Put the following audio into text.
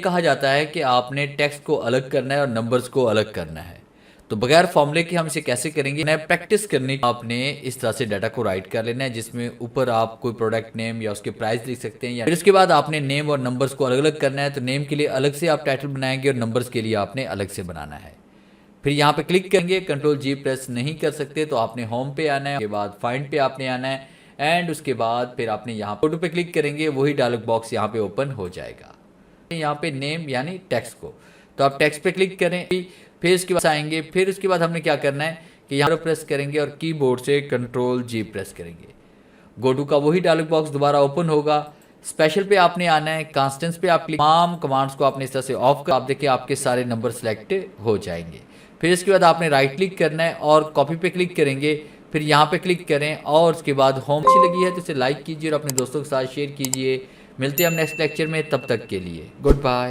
कहा जाता है कि आपने टेक्स्ट को अलग करना है और नंबर्स को अलग करना है। तो बगैर फॉर्मूले के हम इसे कैसे करेंगे? नया प्रैक्टिस करने आपने इस तरह से डाटा को राइट कर लेना है, जिसमें ऊपर आप कोई प्रोडक्ट नेम या उसके प्राइस लिख सकते हैं। या फिर उसके बाद आपने नेम और नंबर्स को अलग अलग करना है। तो नेम के लिए अलग से आप टाइटल बनाएंगे और नंबर्स के लिए आपने अलग से बनाना है। फिर यहाँ पे क्लिक करेंगे, कंट्रोल जी प्रेस नहीं कर सकते तो आपने होम पे आना है, उसके बाद फाइंड पे आपने आना है एंड उसके बाद फिर आपने यहाँ फोटो पे क्लिक करेंगे, वही डायलॉग बॉक्स यहाँ पे ओपन हो जाएगा। यहाँ पे नेम यानी टेक्स्ट को, तो आप टेक्स्ट पे क्लिक करें, फिर उसके बाद आएंगे। फिर उसके बाद हमने क्या करना है कि यहाँ प्रेस करेंगे और कीबोर्ड से कंट्रोल जी प्रेस करेंगे। गो टू का वही डायलॉग बॉक्स दोबारा ओपन होगा। स्पेशल पे आपने आना है, कांस्टेंट्स पे आप तमाम कमांड्स को आपने इस तरह से ऑफ कर, आप देखिए आपके सारे नंबर सेलेक्ट हो जाएंगे। फिर इसके बाद आपने राइट क्लिक करना है और कॉपी पे क्लिक करेंगे। फिर यहाँ पे क्लिक करें और उसके बाद होम अच्छी लगी है तो इसे लाइक कीजिए और अपने दोस्तों के साथ शेयर कीजिए। मिलते हैं हम नेक्स्ट लेक्चर में, तब तक के लिए गुड बाय।